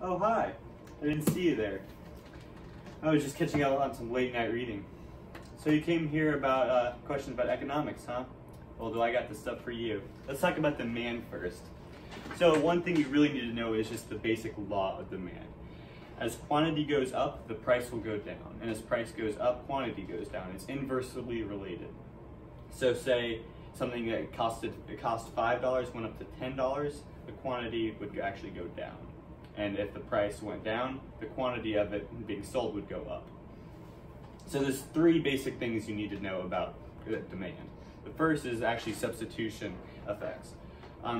Oh, hi. I didn't see you there. I was just catching up on some late night reading. So you came here about questions about economics, huh? Well, I got the stuff for you. Let's talk about demand first. So one thing you really need to know is just the basic law of demand. As quantity goes up, the price will go down. And as price goes up, quantity goes down. It's inversely related. So say something that cost $5 went up to $10, the quantity would actually go down. And if the price went down, the quantity of it being sold would go up. So there's three basic things you need to know about demand. The first is actually substitution effects.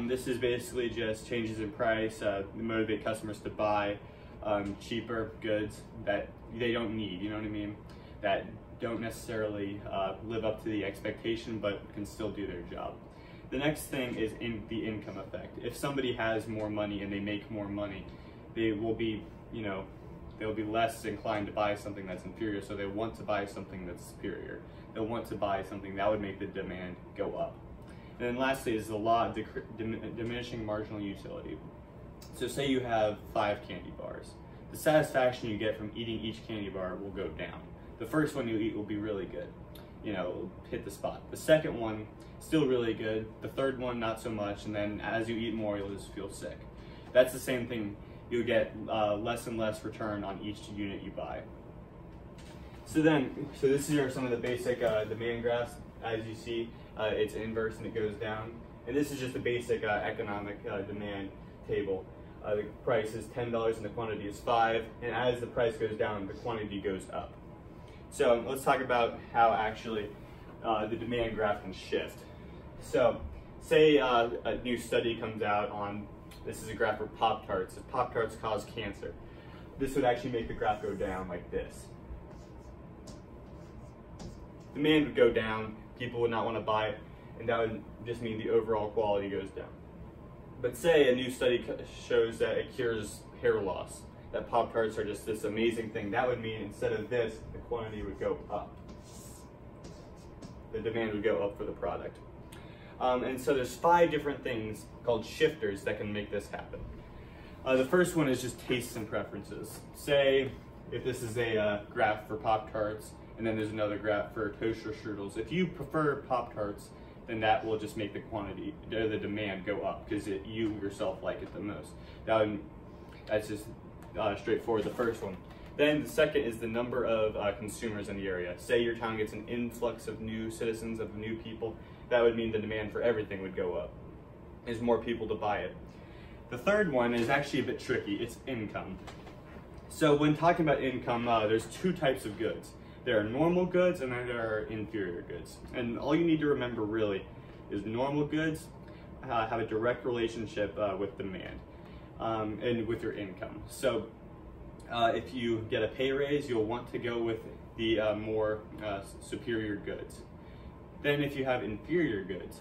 This is basically just changes in price to motivate customers to buy cheaper goods that they don't need, you know what I mean? That don't necessarily live up to the expectation but can still do their job. The next thing is the income effect. If somebody has more money and they make more money, they will be, they'll be less inclined to buy something that's inferior, so they want to buy something that's superior. They'll want to buy something that would make the demand go up. And then lastly is the law of diminishing marginal utility. So say you have 5 candy bars. The satisfaction you get from eating each candy bar will go down. The first one you eat will be really good. It'll hit the spot. The second one, still really good. The third one, not so much. And then as you eat more, you'll just feel sick. That's the same thing. You'll get less and less return on each unit you buy. So this are some of the basic demand graphs. As you see, it's inverse and it goes down. And this is just a basic economic demand table. The price is $10 and the quantity is 5. And as the price goes down, the quantity goes up. So let's talk about how actually the demand graph can shift. So say a new study comes out on, this is a graph for Pop-Tarts. If Pop-Tarts cause cancer, this would actually make the graph go down like this. Demand would go down, people would not want to buy it, and that would just mean the overall quality goes down. But say a new study shows that it cures hair loss, that Pop-Tarts are just this amazing thing, that would mean instead of this, the quantity would go up. The demand would go up for the product. And so there's 5 different things called shifters that can make this happen. The first one is just tastes and preferences. Say if this is a graph for Pop-Tarts, and then there's another graph for toaster strudels. If you prefer Pop-Tarts, then that will just make the quantity, the demand go up because you yourself like it the most. That's just straightforward, the first one. Then the second is the number of consumers in the area. Say your town gets an influx of new citizens, of new people, that would mean the demand for everything would go up. There's more people to buy it. The third one is actually a bit tricky, it's income. So when talking about income, there's 2 types of goods. There are normal goods and then there are inferior goods. And all you need to remember really is normal goods have a direct relationship with demand and with your income. So if you get a pay raise, you'll want to go with the more superior goods. Then if you have inferior goods,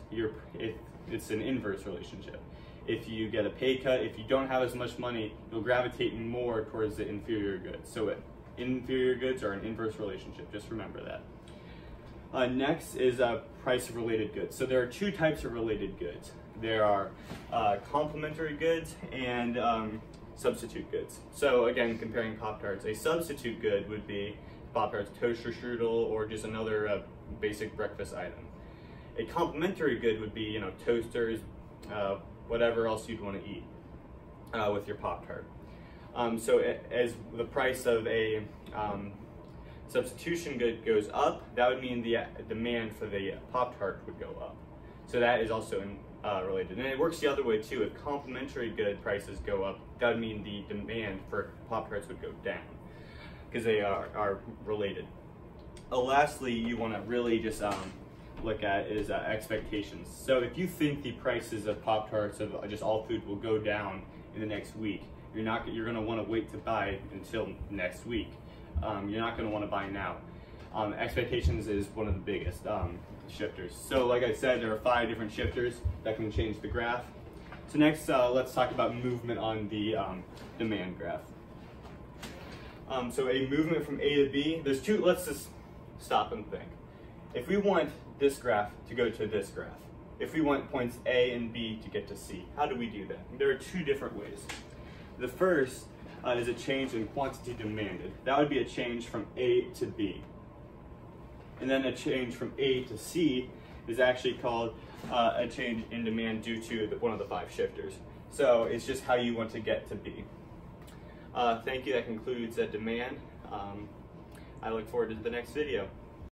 it's an inverse relationship. If you get a pay cut, if you don't have as much money, you'll gravitate more towards the inferior goods. So inferior goods are an inverse relationship, just remember that. Next is price of related goods. So there are 2 types of related goods. There are complementary goods and substitute goods. So again, comparing Pop-Tarts, a substitute good would be Pop-Tarts toaster strudel or just another basic breakfast item. A complementary good would be, toasters, whatever else you'd want to eat with your Pop-Tart. So as the price of a substitution good goes up, that would mean the demand for the Pop-Tart would go up. So that is also related. And it works the other way too. If complementary good prices go up, that would mean the demand for Pop-Tarts would go down because they are related. Lastly, you want to really just look at is expectations. So if you think the prices of Pop-Tarts, of just all food, will go down in the next week, you're going to want to wait to buy until next week. You're not going to want to buy now. Expectations is one of the biggest shifters. So like I said, there are 5 different shifters that can change the graph. So next, let's talk about movement on the demand graph. So a movement from A to B, there's 2, let's just stop and think. If we want this graph to go to this graph, if we want points A and B to get to C. How do we do that? There are two different ways. The first is a change in quantity demanded. That would be a change from A to B. And then a change from A to C is actually called a change in demand due to one of the 5 shifters. So it's just how you want to get to B. Thank you, that concludes demand. I look forward to the next video.